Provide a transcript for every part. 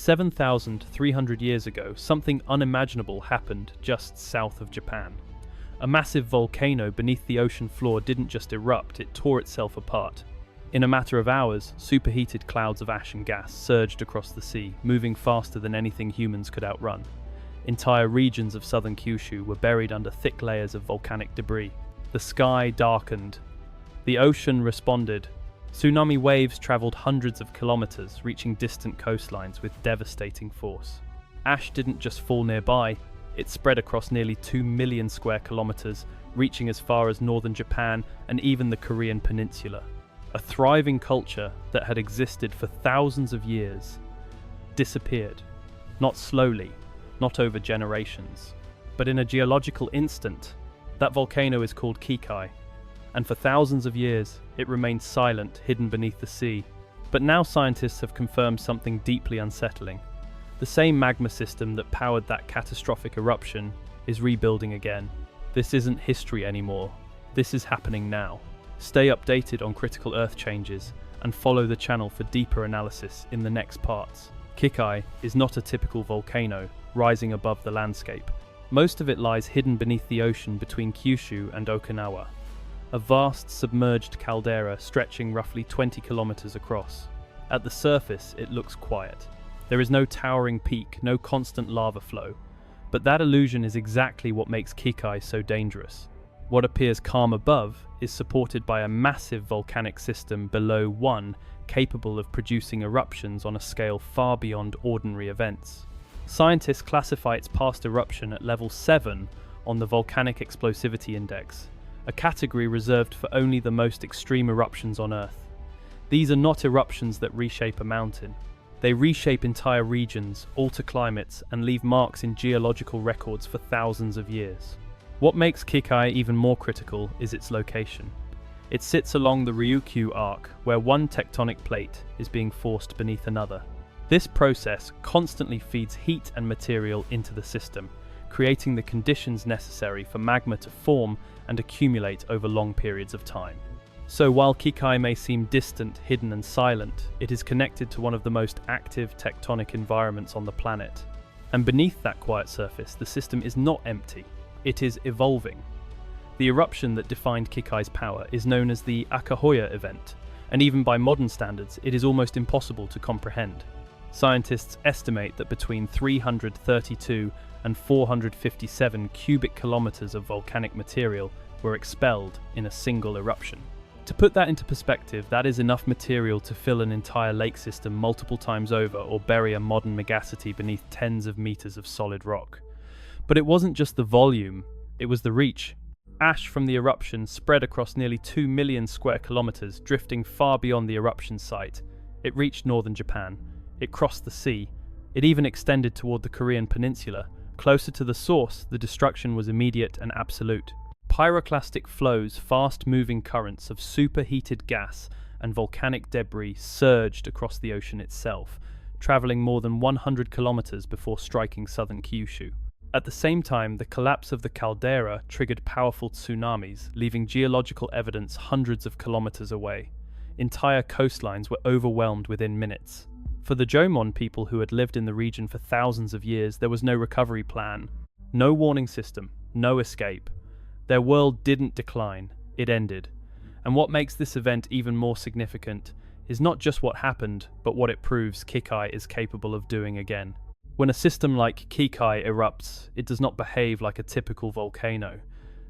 7,300 years ago, something unimaginable happened just south of Japan. A massive volcano beneath the ocean floor didn't just erupt, it tore itself apart. In a matter of hours, superheated clouds of ash and gas surged across the sea, moving faster than anything humans could outrun. Entire regions of southern Kyushu were buried under thick layers of volcanic debris. The sky darkened. The ocean responded. Tsunami waves traveled hundreds of kilometers, reaching distant coastlines with devastating force. Ash didn't just fall nearby, it spread across nearly 2 million square kilometers, reaching as far as northern Japan and even the Korean peninsula. A thriving culture that had existed for thousands of years disappeared. Not slowly, not over generations, but in a geological instant. That volcano is called Kikai, and for thousands of years it remained silent, hidden beneath the sea. But now scientists have confirmed something deeply unsettling. The same magma system that powered that catastrophic eruption is rebuilding again. This isn't history anymore. This is happening now. Stay updated on critical Earth changes and follow the channel for deeper analysis in the next parts. Kikai is not a typical volcano rising above the landscape. Most of it lies hidden beneath the ocean between Kyushu and Okinawa. A vast submerged caldera stretching roughly 20 kilometers across. At the surface, it looks quiet. There is no towering peak, no constant lava flow. But that illusion is exactly what makes Kikai so dangerous. What appears calm above is supported by a massive volcanic system below one, capable of producing eruptions on a scale far beyond ordinary events. Scientists classify its past eruption at level 7 on the Volcanic Explosivity Index, a category reserved for only the most extreme eruptions on Earth. These are not eruptions that reshape a mountain. They reshape entire regions, alter climates, and leave marks in geological records for thousands of years. What makes Kikai even more critical is its location. It sits along the Ryukyu arc, where one tectonic plate is being forced beneath another. This process constantly feeds heat and material into the system, creating the conditions necessary for magma to form and accumulate over long periods of time. So while Kikai may seem distant, hidden and silent, it is connected to one of the most active tectonic environments on the planet. And beneath that quiet surface, the system is not empty, it is evolving. The eruption that defined Kikai's power is known as the Akahoya event, and even by modern standards, it is almost impossible to comprehend. Scientists estimate that between 332 and 457 cubic kilometers of volcanic material were expelled in a single eruption. To put that into perspective, that is enough material to fill an entire lake system multiple times over or bury a modern megacity beneath tens of meters of solid rock. But it wasn't just the volume, it was the reach. Ash from the eruption spread across nearly 2 million square kilometers, drifting far beyond the eruption site. It reached northern Japan. It crossed the sea. It even extended toward the Korean peninsula. Closer to the source, the destruction was immediate and absolute. Pyroclastic flows, fast-moving currents of superheated gas and volcanic debris surged across the ocean itself, traveling more than 100 kilometers before striking southern Kyushu. At the same time, the collapse of the caldera triggered powerful tsunamis, leaving geological evidence hundreds of kilometers away. Entire coastlines were overwhelmed within minutes. For the Jomon people who had lived in the region for thousands of years, there was no recovery plan, no warning system, no escape. Their world didn't decline, it ended. And what makes this event even more significant is not just what happened, but what it proves Kikai is capable of doing again. When a system like Kikai erupts, it does not behave like a typical volcano.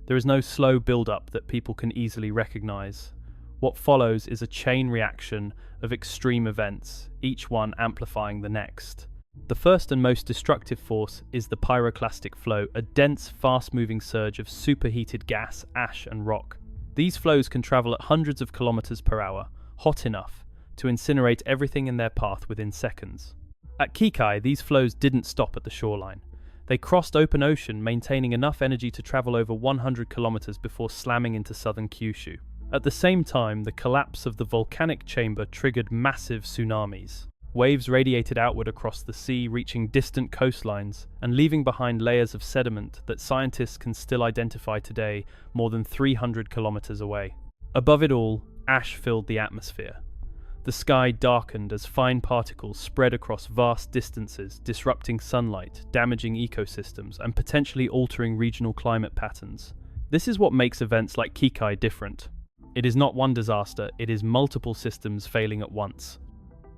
There is no slow build-up that people can easily recognize. What follows is a chain reaction of extreme events, each one amplifying the next. The first and most destructive force is the pyroclastic flow, a dense, fast-moving surge of superheated gas, ash and rock. These flows can travel at hundreds of kilometers per hour, hot enough to incinerate everything in their path within seconds. At Kikai, these flows didn't stop at the shoreline. They crossed open ocean, maintaining enough energy to travel over 100 kilometers before slamming into southern Kyushu. At the same time, the collapse of the volcanic chamber triggered massive tsunamis. Waves radiated outward across the sea, reaching distant coastlines and leaving behind layers of sediment that scientists can still identify today more than 300 kilometers away. Above it all, ash filled the atmosphere. The sky darkened as fine particles spread across vast distances, disrupting sunlight, damaging ecosystems, and potentially altering regional climate patterns. This is what makes events like Kikai different. It is not one disaster, it is multiple systems failing at once.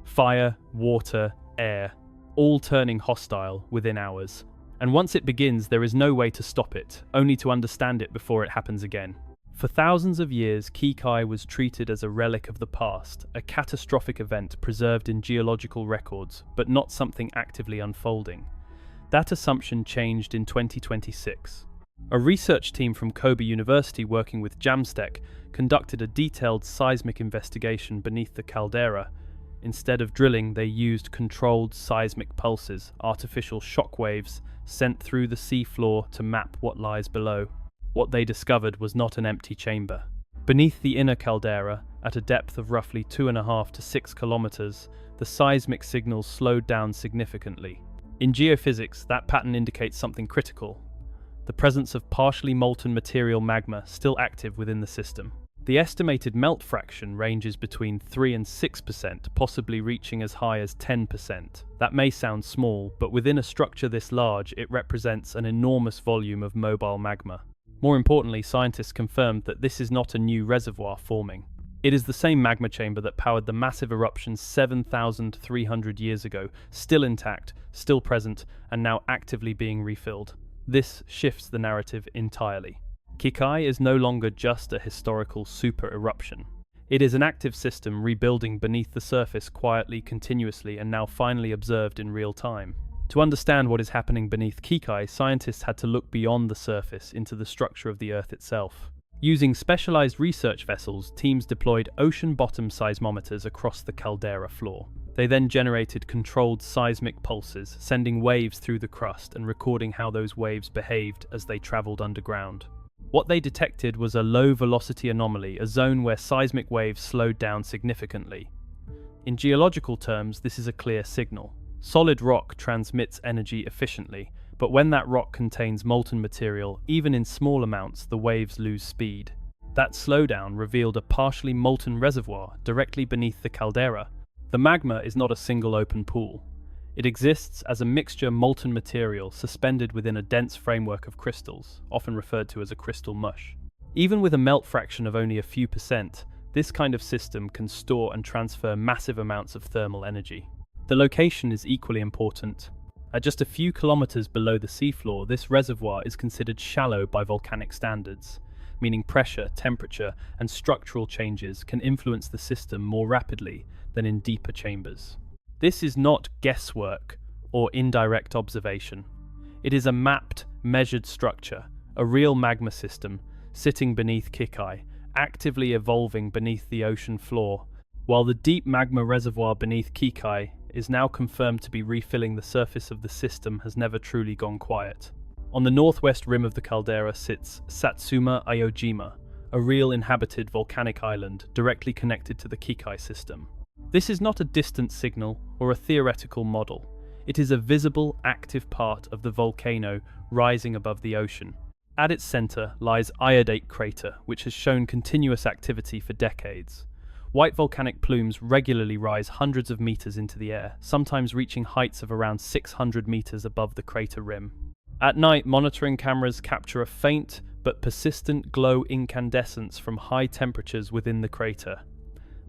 Fire, water, air, all turning hostile within hours. And once it begins, there is no way to stop it, only to understand it before it happens again. For thousands of years, Kikai was treated as a relic of the past, a catastrophic event preserved in geological records, but not something actively unfolding. That assumption changed in 2026. A research team from Kobe University working with Jamstek conducted a detailed seismic investigation beneath the caldera. Instead of drilling, they used controlled seismic pulses, artificial shock waves, sent through the seafloor to map what lies below. What they discovered was not an empty chamber. Beneath the inner caldera, at a depth of roughly 2.5 to 6 kilometers, the seismic signals slowed down significantly. In geophysics, that pattern indicates something critical: the presence of partially molten material magma still active within the system. The estimated melt fraction ranges between 3 and 6%, possibly reaching as high as 10%. That may sound small, but within a structure this large, it represents an enormous volume of mobile magma. More importantly, scientists confirmed that this is not a new reservoir forming. It is the same magma chamber that powered the massive eruptions 7,300 years ago, still intact, still present, and now actively being refilled. This shifts the narrative entirely. Kikai is no longer just a historical super eruption. It is an active system rebuilding beneath the surface quietly, continuously, and now finally observed in real time. To understand what is happening beneath Kikai, scientists had to look beyond the surface into the structure of the Earth itself. Using specialized research vessels, teams deployed ocean-bottom seismometers across the caldera floor. They then generated controlled seismic pulses, sending waves through the crust and recording how those waves behaved as they traveled underground. What they detected was a low-velocity anomaly, a zone where seismic waves slowed down significantly. In geological terms, this is a clear signal. Solid rock transmits energy efficiently, but when that rock contains molten material, even in small amounts, the waves lose speed. That slowdown revealed a partially molten reservoir directly beneath the caldera. The magma is not a single open pool. It exists as a mixture molten material suspended within a dense framework of crystals, often referred to as a crystal mush. Even with a melt fraction of only a few percent, this kind of system can store and transfer massive amounts of thermal energy. The location is equally important. At just a few kilometers below the seafloor, this reservoir is considered shallow by volcanic standards, meaning pressure, temperature, and structural changes can influence the system more rapidly than in deeper chambers. This is not guesswork or indirect observation. It is a mapped, measured structure, a real magma system sitting beneath Kikai, actively evolving beneath the ocean floor, while the deep magma reservoir beneath Kikai is now confirmed to be refilling the surface of the system has never truly gone quiet. On the northwest rim of the caldera sits Satsuma Aojima, a real inhabited volcanic island directly connected to the Kikai system. This is not a distant signal or a theoretical model. It is a visible, active part of the volcano rising above the ocean. At its center lies Iodate Crater, which has shown continuous activity for decades. White volcanic plumes regularly rise hundreds of meters into the air, sometimes reaching heights of around 600 meters above the crater rim. At night, monitoring cameras capture a faint but persistent glow incandescence from high temperatures within the crater.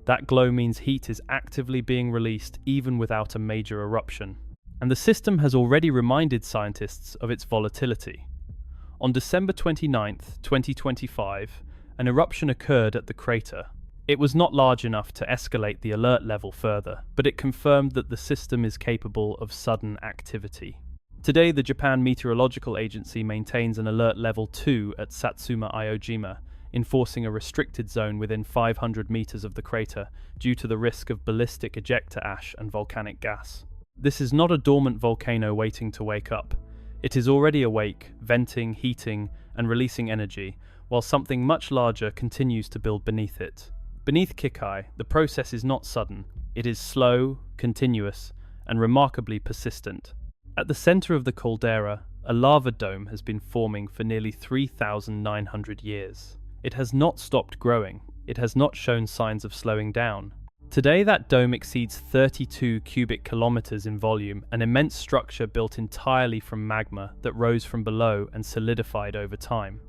That glow means heat is actively being released even without a major eruption. And the system has already reminded scientists of its volatility. On December 29, 2025, an eruption occurred at the crater. It was not large enough to escalate the alert level further, but it confirmed that the system is capable of sudden activity. Today, the Japan Meteorological Agency maintains an alert level 2 at Satsuma Aojima, enforcing a restricted zone within 500 meters of the crater due to the risk of ballistic ejecta ash and volcanic gas. This is not a dormant volcano waiting to wake up. It is already awake, venting, heating, and releasing energy, while something much larger continues to build beneath it. Beneath Kikai, the process is not sudden. It is slow, continuous, and remarkably persistent. At the center of the caldera, a lava dome has been forming for nearly 3,900 years. It has not stopped growing. It has not shown signs of slowing down. Today, that dome exceeds 32 cubic kilometers in volume, an immense structure built entirely from magma that rose from below and solidified over time.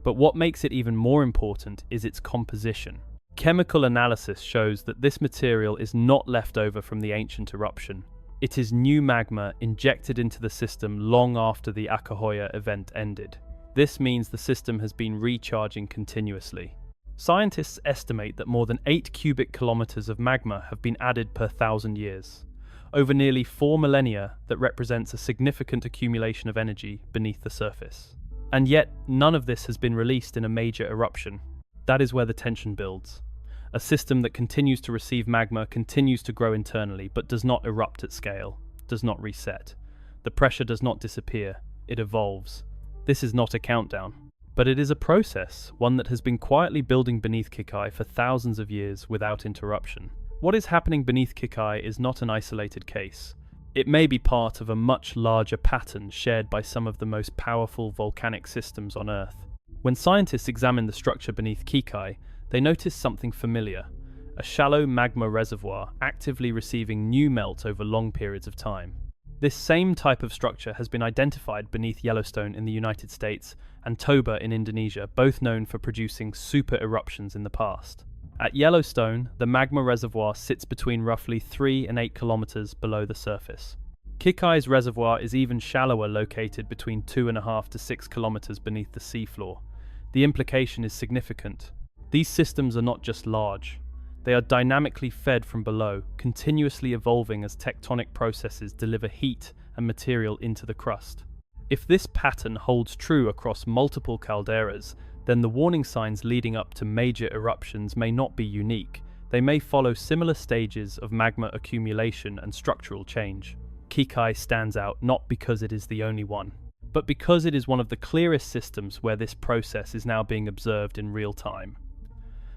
But what makes it even more important is its composition. Chemical analysis shows that this material is not left over from the ancient eruption. It is new magma injected into the system long after the Akahoya event ended. This means the system has been recharging continuously. Scientists estimate that more than 8 cubic kilometers of magma have been added per 1,000 years. Over nearly 4 millennia, that represents a significant accumulation of energy beneath the surface. And yet, none of this has been released in a major eruption. That is where the tension builds. A system that continues to receive magma continues to grow internally, but does not erupt at scale, does not reset. The pressure does not disappear, it evolves. This is not a countdown. But it is a process, one that has been quietly building beneath Kikai for thousands of years without interruption. What is happening beneath Kikai is not an isolated case. It may be part of a much larger pattern shared by some of the most powerful volcanic systems on Earth. When scientists examine the structure beneath Kikai, they notice something familiar: a shallow magma reservoir actively receiving new melt over long periods of time. This same type of structure has been identified beneath Yellowstone in the United States and Toba in Indonesia, both known for producing super eruptions in the past. At Yellowstone, the magma reservoir sits between roughly 3 and 8 kilometers below the surface. Kikai's reservoir is even shallower, located between 2.5 to 6 kilometers beneath the seafloor. The implication is significant. These systems are not just large. They are dynamically fed from below, continuously evolving as tectonic processes deliver heat and material into the crust. If this pattern holds true across multiple calderas, then the warning signs leading up to major eruptions may not be unique. They may follow similar stages of magma accumulation and structural change. Kikai stands out not because it is the only one, but because it is one of the clearest systems where this process is now being observed in real time.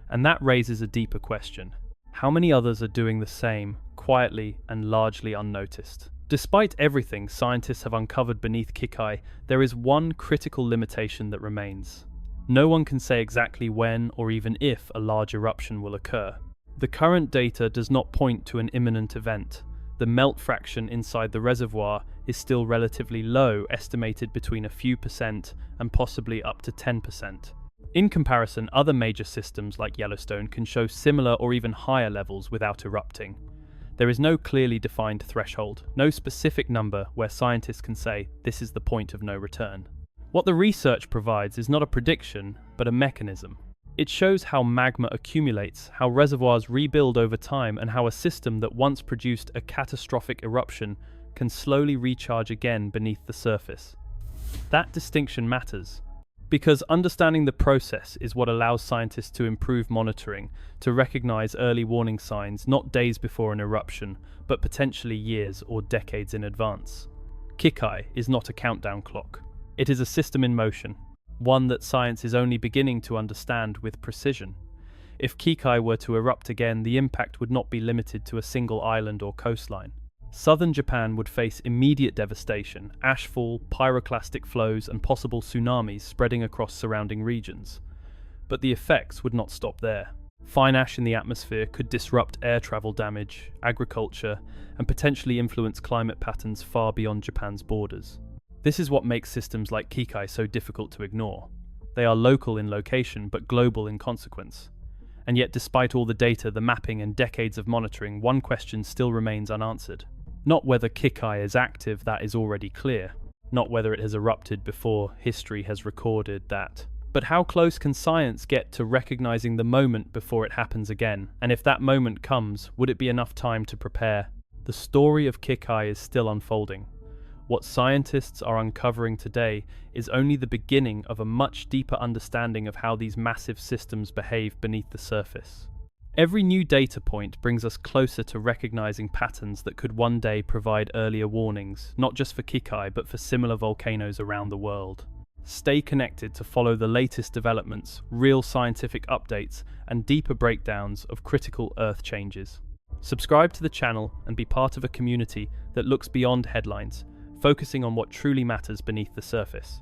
And that raises a deeper question. How many others are doing the same, quietly and largely unnoticed? Despite everything scientists have uncovered beneath Kikai, there is one critical limitation that remains. No one can say exactly when or even if a large eruption will occur. The current data does not point to an imminent event. The melt fraction inside the reservoir is still relatively low, estimated between a few percent and possibly up to 10%. In comparison, other major systems like Yellowstone can show similar or even higher levels without erupting. There is no clearly defined threshold, no specific number where scientists can say this is the point of no return. What the research provides is not a prediction, but a mechanism. It shows how magma accumulates, how reservoirs rebuild over time, and how a system that once produced a catastrophic eruption can slowly recharge again beneath the surface. That distinction matters, because understanding the process is what allows scientists to improve monitoring, to recognize early warning signs not days before an eruption, but potentially years or decades in advance. Kikai is not a countdown clock. It is a system in motion, one that science is only beginning to understand with precision. If Kikai were to erupt again, the impact would not be limited to a single island or coastline. Southern Japan would face immediate devastation, ashfall, pyroclastic flows, and possible tsunamis spreading across surrounding regions. But the effects would not stop there. Fine ash in the atmosphere could disrupt air travel damage, agriculture, and potentially influence climate patterns far beyond Japan's borders. This is what makes systems like Kikai so difficult to ignore. They are local in location, but global in consequence. And yet, despite all the data, the mapping, and decades of monitoring, one question still remains unanswered. Not whether Kikai is active, that is already clear. Not whether it has erupted before history has recorded that. But how close can science get to recognizing the moment before it happens again? And if that moment comes, would it be enough time to prepare? The story of Kikai is still unfolding. What scientists are uncovering today is only the beginning of a much deeper understanding of how these massive systems behave beneath the surface. Every new data point brings us closer to recognizing patterns that could one day provide earlier warnings, not just for Kikai, but for similar volcanoes around the world. Stay connected to follow the latest developments, real scientific updates, and deeper breakdowns of critical Earth changes. Subscribe to the channel and be part of a community that looks beyond headlines, focusing on what truly matters beneath the surface.